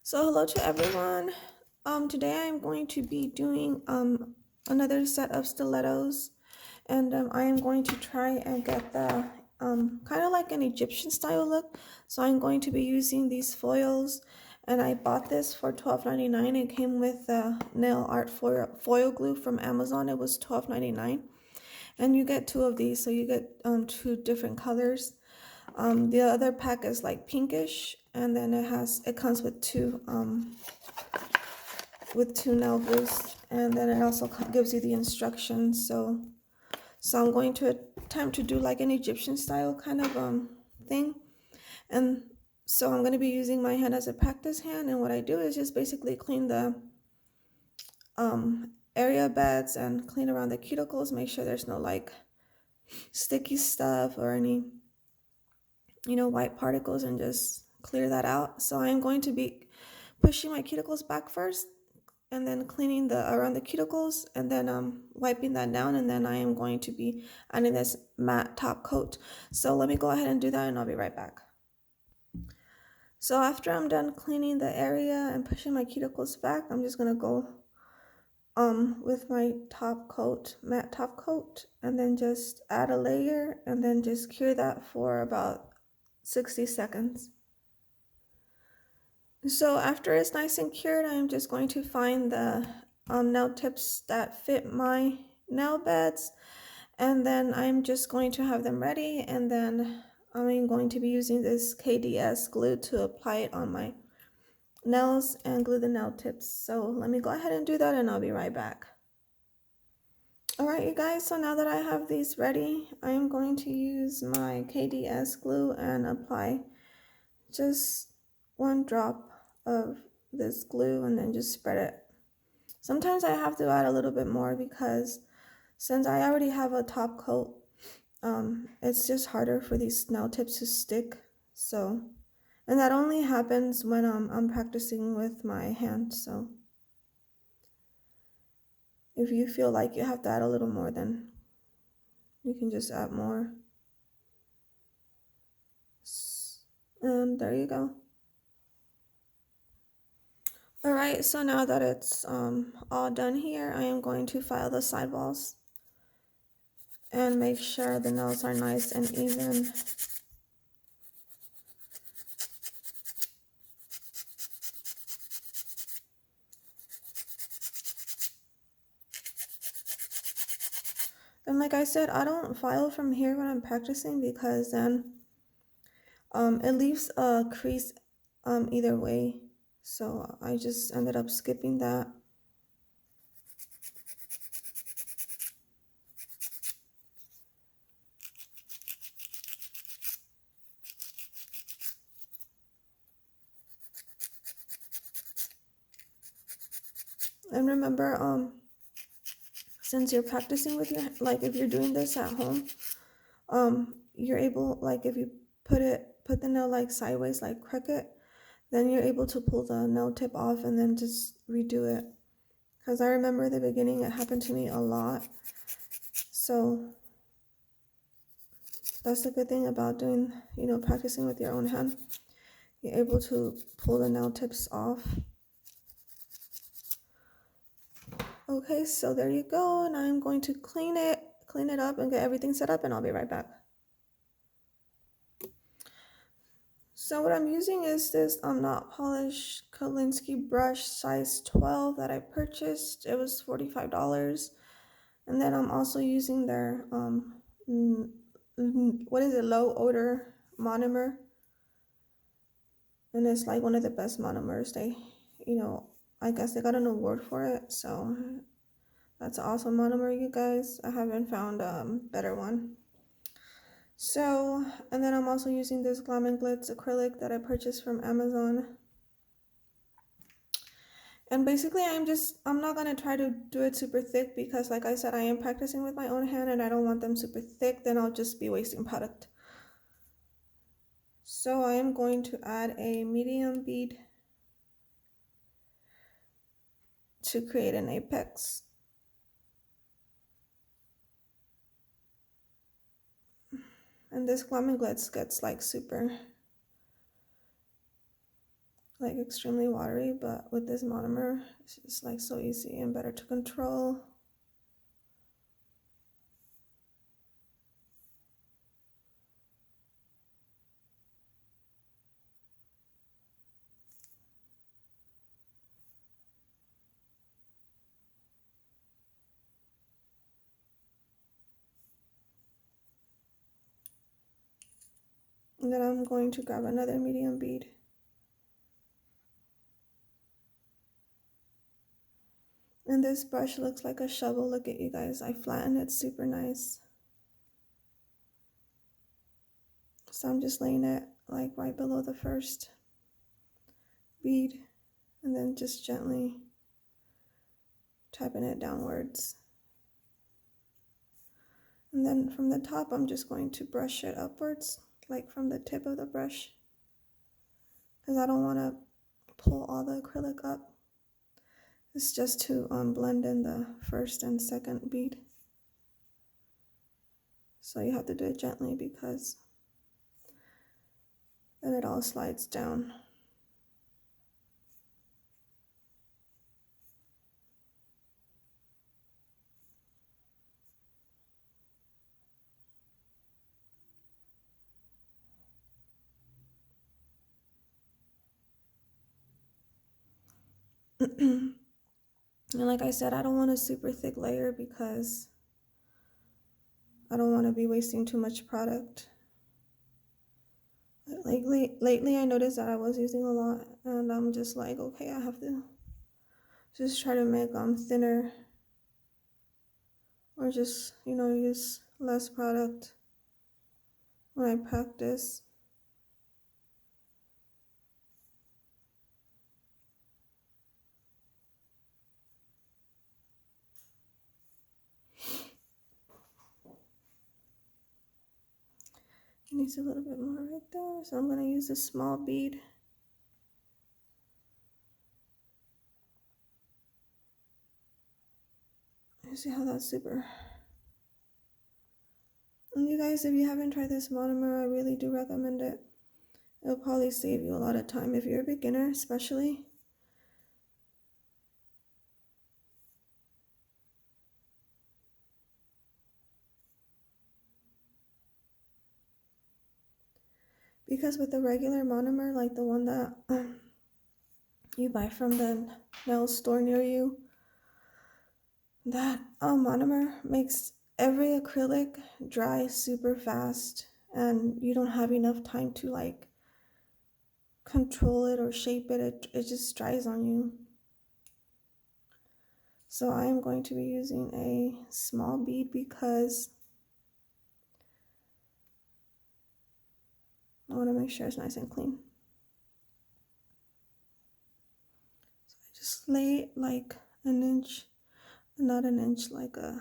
So hello to everyone. Today I'm going to be doing another set of stilettos, and I am going to try and get the kind of like an Egyptian style look. So I'm going to be using these foils, and I bought this for $12.99. It came with nail art foil glue from Amazon. It was $12.99, and you get two of these, so you get two different colors. The other pack is like pinkish, and then it comes with two nail glues, and then it also gives you the instructions. So I'm going to attempt to do like an Egyptian style kind of thing, and so I'm going to be using my hand as a practice hand. And what I do is just basically clean the area beds and clean around the cuticles, make sure there's no like sticky stuff or any white particles, and just clear that out. So I'm going to be pushing my cuticles back first, and then cleaning the around the cuticles, and then wiping that down, and then I am going to be adding this matte top coat. So let me go ahead and do that, and I'll be right back. So after I'm done cleaning the area and pushing my cuticles back, I'm just gonna go with my top coat, matte top coat, and then just add a layer, and then just cure that for about 60 seconds. So after it's nice and cured, I'm just going to find the nail tips that fit my nail beds, and then I'm just going to have them ready, and then I'm going to be using this KDS glue to apply it on my nails and glue the nail tips. So let me go ahead and do that, and I'll be right back. Alright, you guys, so now that I have these ready, I am going to use my KDS glue and apply just one drop of this glue, and then just spread it. Sometimes I have to add a little bit more because since I already have a top coat, it's just harder for these nail tips to stick. So, and that only happens when I'm practicing with my hand. So if you feel like you have to add a little more, then you can just add more. And there you go. Alright, so now that it's all done here, I am going to file the sidewalls and make sure the nails are nice and even. And like I said, I don't file from here when I'm practicing because then it leaves a crease either way. So I just ended up skipping that. And remember, since you're practicing with your, like if you're doing this at home, you're able, like if you put the nail like sideways, like crooked, then you're able to pull the nail tip off and then just redo it. Because I remember at the beginning it happened to me a lot. So that's the good thing about doing, practicing with your own hand. You're able to pull the nail tips off. Okay, so there you go, and I'm going to clean it up and get everything set up, and I'll be right back. So what I'm using is this not polished Kolinsky brush size 12 that I purchased. It was $45. And then I'm also using their what is it, low odor monomer, and it's like one of the best monomers. I guess they got an award for it, so that's an awesome monomer, you guys. I haven't found a better one. So, and then I'm also using this Glam and Glitz acrylic that I purchased from Amazon. And basically I'm not going to try to do it super thick because like I said, I am practicing with my own hand and I don't want them super thick, then I'll just be wasting product. So I am going to add a medium bead to create an apex. And this Glam and Glitz gets like super like extremely watery, but with this monomer, it's just like so easy and better to control. And then I'm going to grab another medium bead. And this brush looks like a shovel. Look at you guys. I flatten it super nice. So I'm just laying it like right below the first bead and then just gently tapping it downwards. And then from the top, I'm just going to brush it upwards, like from the tip of the brush, because I don't want to pull all the acrylic up. It's just to blend in the first and second bead. So you have to do it gently because then it all slides down. And like I said, I don't want a super thick layer because I don't want to be wasting too much product. Lately, I noticed that I was using a lot, and I'm just like, okay, I have to just try to make thinner, or just use less product when I practice. It needs a little bit more right there, so I'm gonna use a small bead. You see how that's super. And you guys, if you haven't tried this monomer, I really do recommend it. It'll probably save you a lot of time if you're a beginner, especially. Because with the regular monomer, like the one that you buy from the nail store near you, that monomer makes every acrylic dry super fast, and you don't have enough time to like control it or shape it. It just dries on you. So I am going to be using a small bead because I want to make sure it's nice and clean. So I just lay it like an inch, not an inch, like a,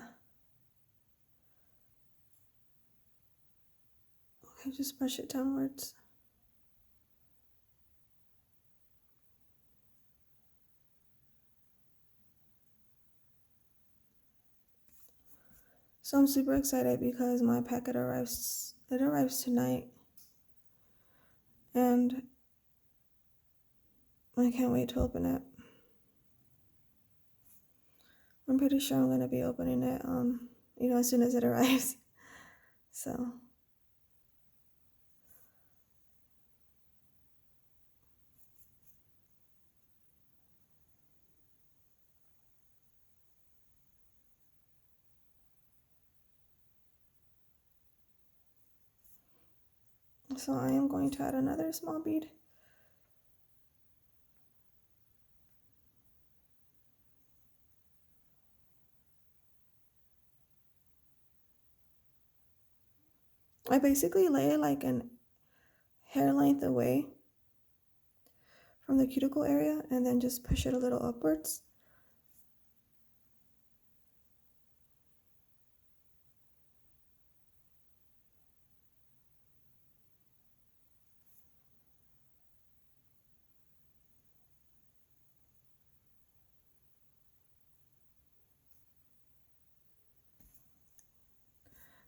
okay, just brush it downwards. So I'm super excited because my packet arrives tonight, and I can't wait to open it. I'm pretty sure I'm gonna be opening it as soon as it arrives. So I am going to add another small bead. I basically lay it like an hair length away from the cuticle area and then just push it a little upwards.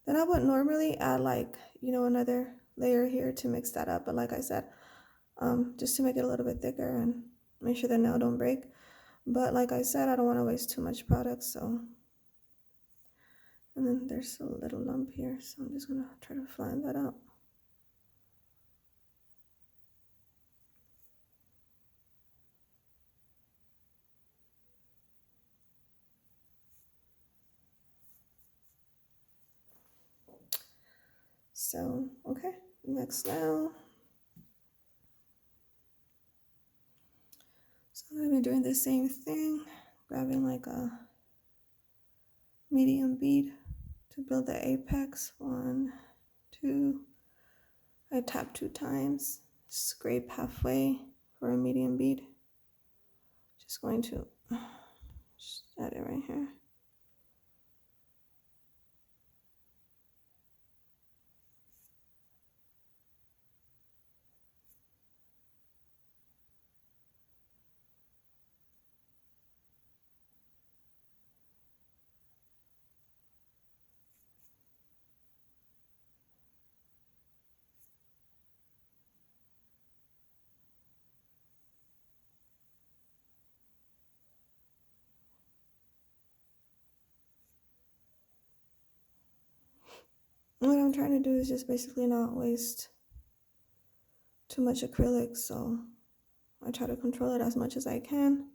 Then I would normally add like, another layer here to mix that up. But like I said, just to make it a little bit thicker and make sure the nail don't break. But like I said, I don't want to waste too much product, so. And then there's a little lump here, so I'm just gonna try to flatten that out. So, okay, next nail. So I'm gonna be doing the same thing, grabbing like a medium bead to build the apex. 1, 2, I tap 2 times, scrape halfway for a medium bead. Just going to just add it right here. What I'm trying to do is just basically not waste too much acrylic, so I try to control it as much as I can,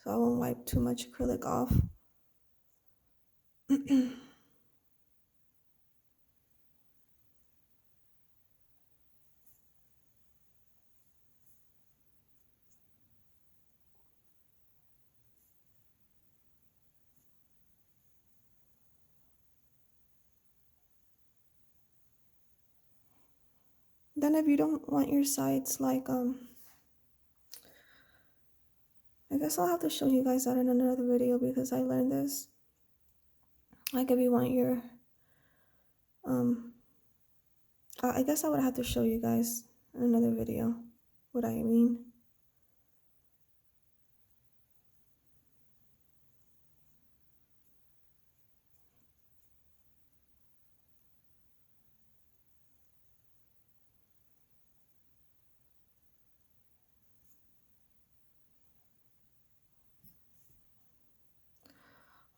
so I won't wipe too much acrylic off. Then if you don't want your sides like, I guess I'll have to show you guys that in another video because I learned this. Like if you want your, I guess I would have to show you guys in another video what I mean.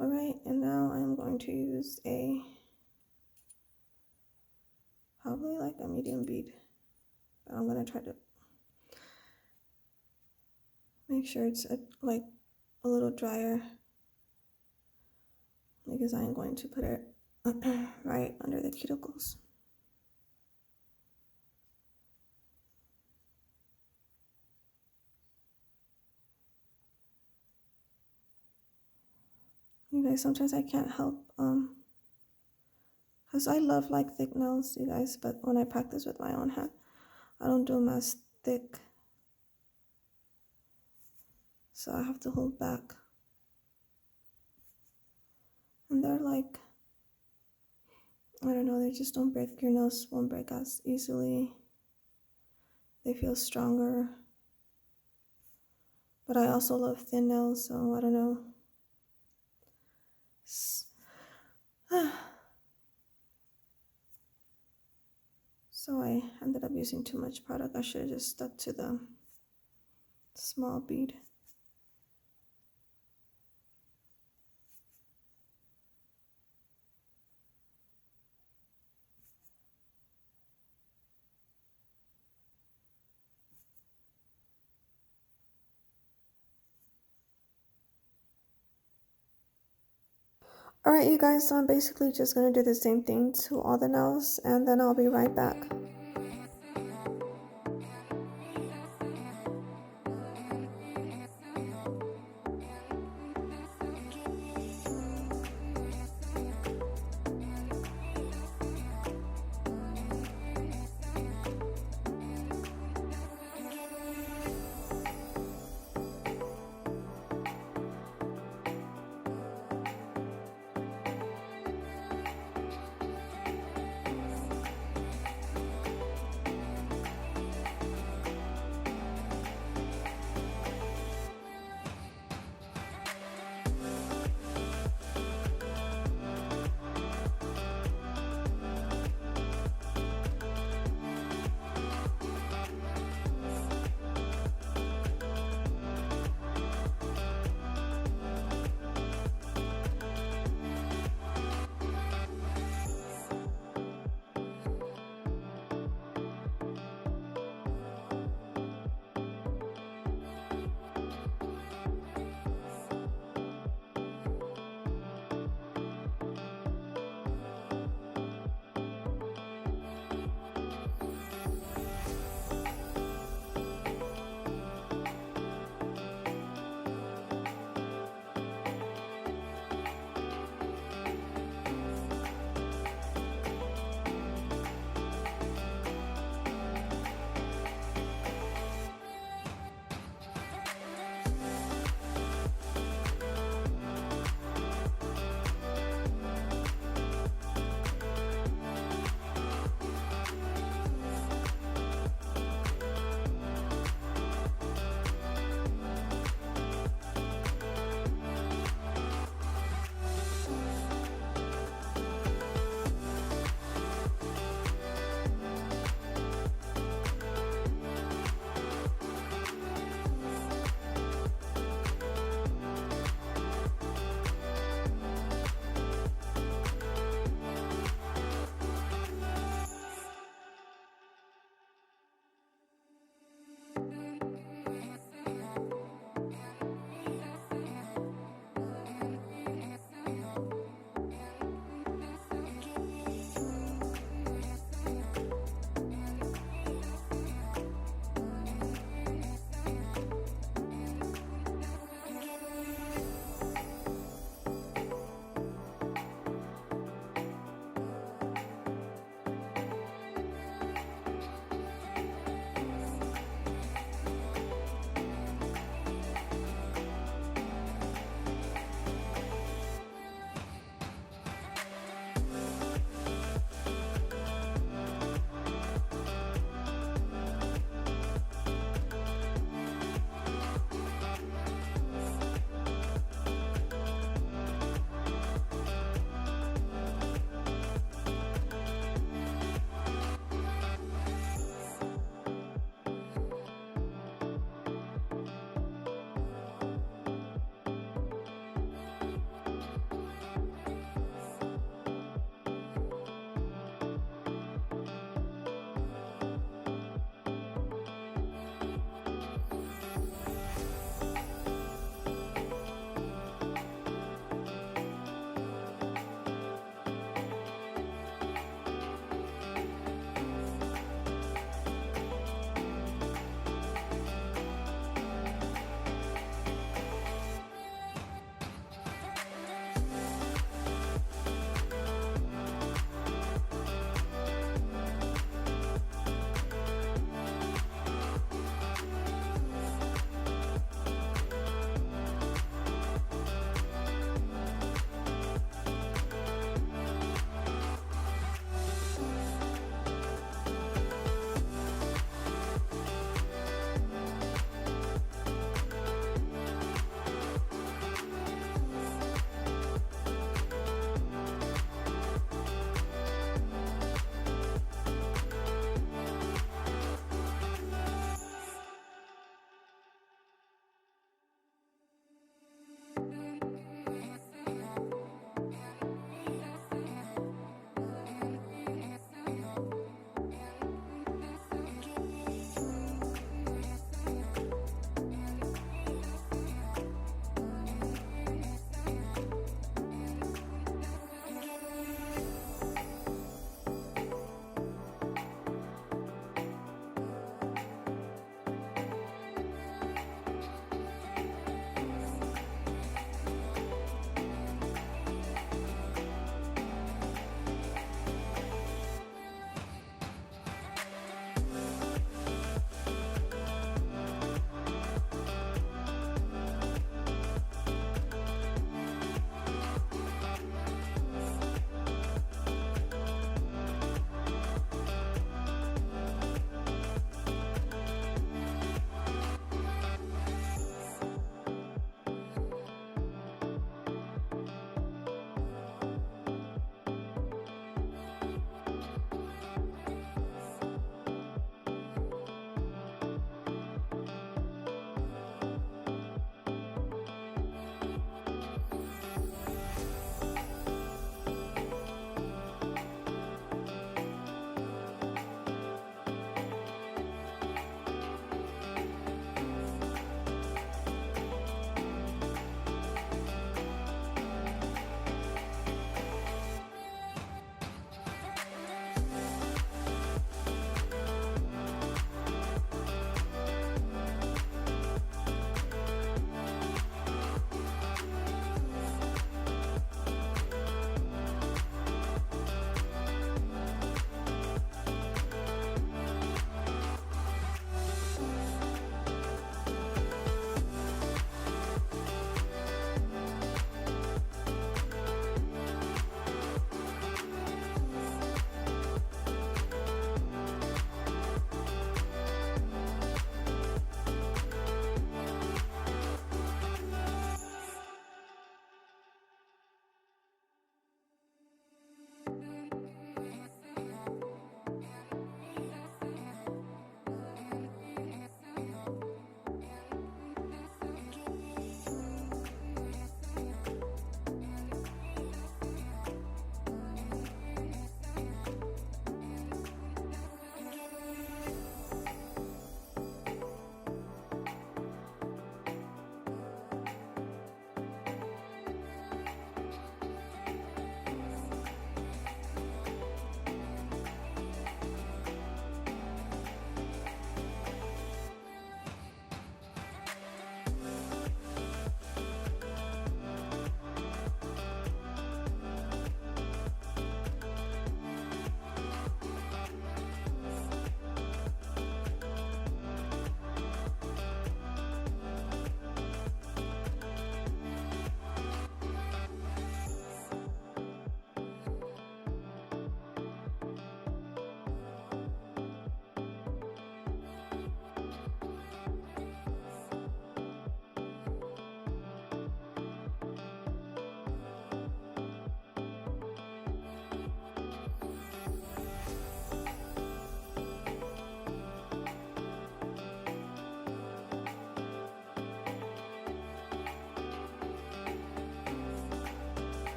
Alright, and now I'm going to use probably like a medium bead. But I'm going to try to make sure it's like a little drier because I'm going to put it right under the cuticles. You guys, sometimes I can't help, because I love like thick nails, you guys, but when I practice with my own hand, I don't do them as thick. So I have to hold back. And they're like, I don't know, they just don't break, your nails won't break as easily. They feel stronger. But I also love thin nails, so I don't know. So I ended up using too much product. I should have just stuck to the small bead. Alright you guys, so I'm basically just going to do the same thing to all the nails and then I'll be right back.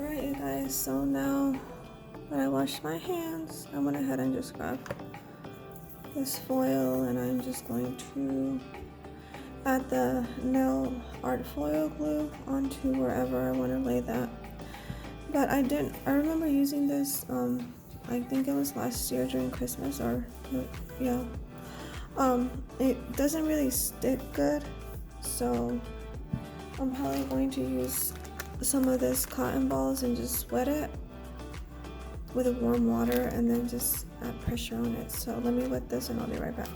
Alright, you guys, so now that I washed my hands, I went ahead and just grabbed this foil and I'm just going to add the nail art foil glue onto wherever I want to lay that. But I remember using this, I think it was last year during Christmas yeah. It doesn't really stick good, so I'm probably going to use some of this cotton balls and just wet it with warm water and then just add pressure on it. So let me wet this and I'll be right back.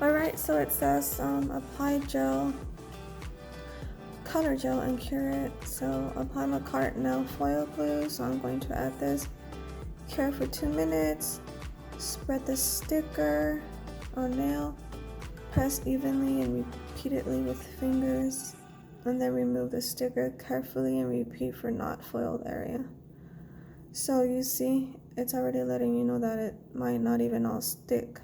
Alright, so it says apply gel, color gel and cure it. So apply my cart nail foil glue. So I'm going to add this, cure for 2 minutes, spread the sticker on nail, press evenly and repeatedly with fingers, and then remove the sticker carefully and repeat for not foiled area. So you see, it's already letting you know that it might not even all stick.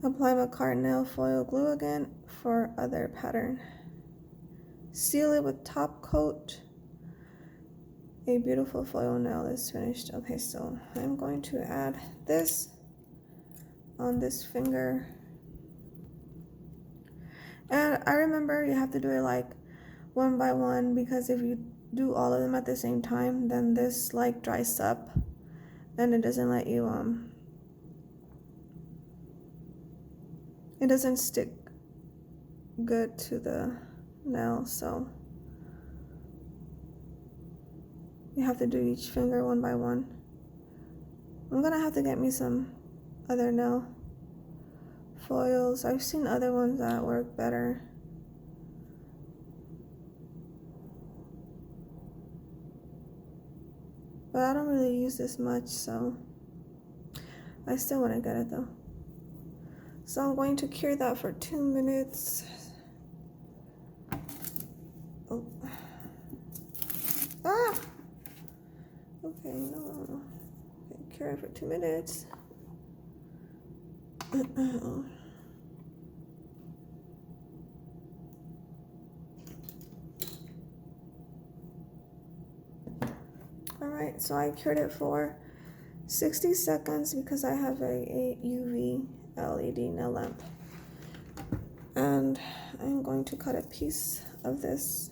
Apply my cart nail foil glue again for other pattern. Seal it with top coat. A beautiful foil nail is finished. Okay, so I'm going to add this on this finger. And I remember you have to do it like one by one, because if you do all of them at the same time, then this like dries up and it doesn't let you it doesn't stick good to the nail, so you have to do each finger one by one. I'm gonna have to get me some other nail foils. I've seen other ones that work better. But I don't really use this much, so I still want to get it though. So I'm going to cure that for 2 minutes. Oh. Ah! Okay, no. Okay, cure it for 2 minutes. Alright, so I cured it for 60 seconds because I have a UV LED nail lamp. And I'm going to cut a piece of this.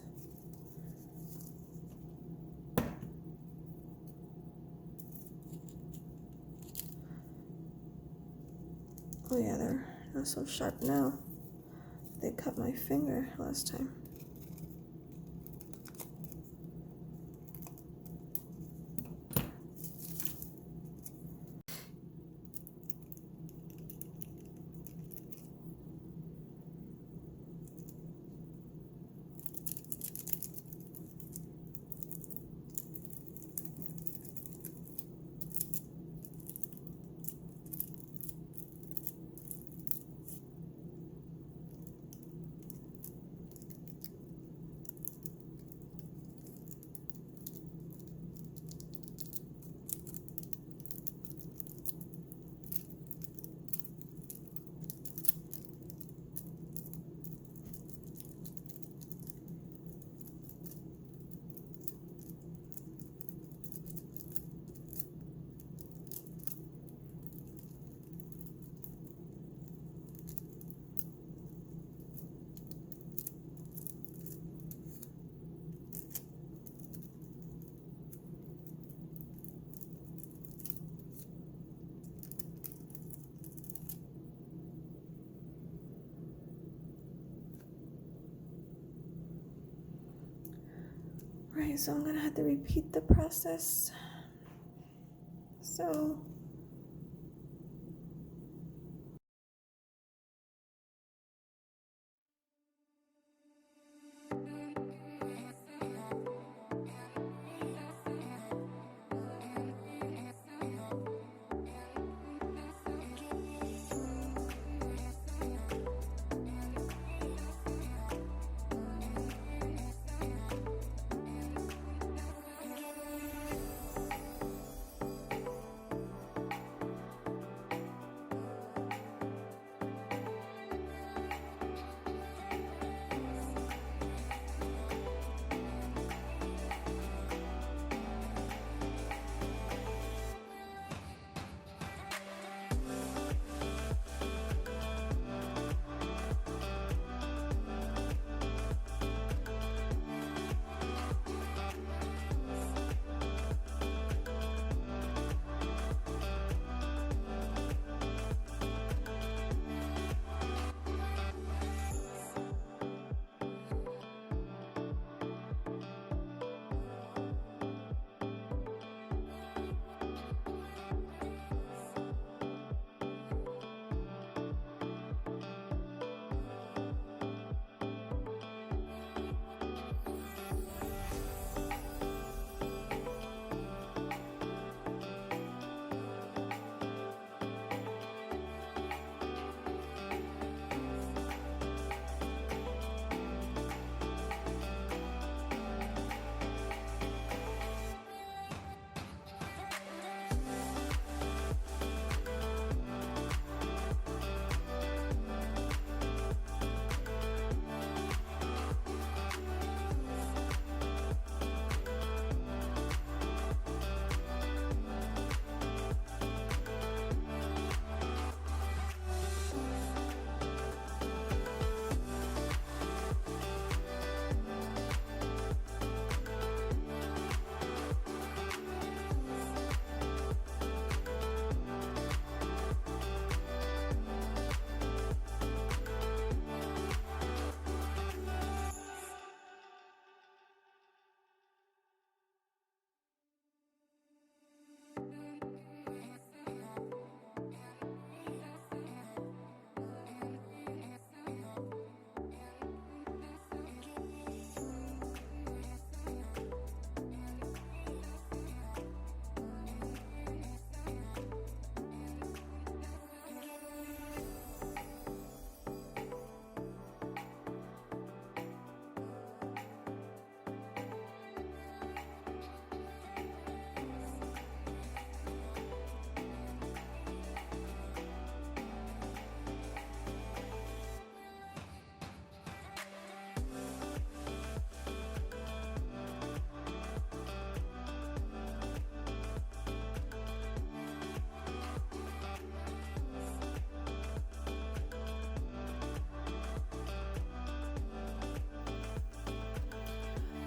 Oh yeah, they're not so sharp now. They cut my finger last time. Right, so I'm gonna have to repeat the process. So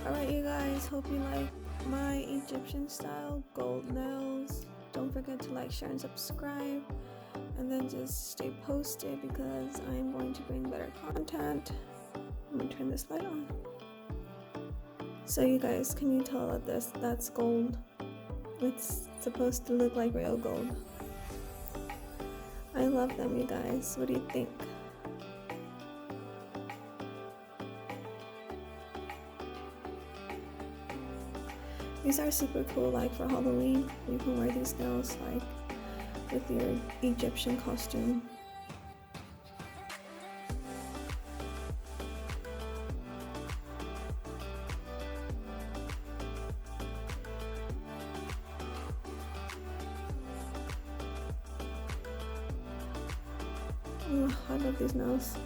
Alright, you guys, hope you like my Egyptian style gold nails. Don't forget to like, share, and subscribe. And then just stay posted because I'm going to bring better content. I'm gonna turn this light on. So you guys, can you tell that that's gold? It's supposed to look like real gold. I love them, you guys. What do you think? These are super cool, like for Halloween. You can wear these nails like with your Egyptian costume. Oh, I love these nails.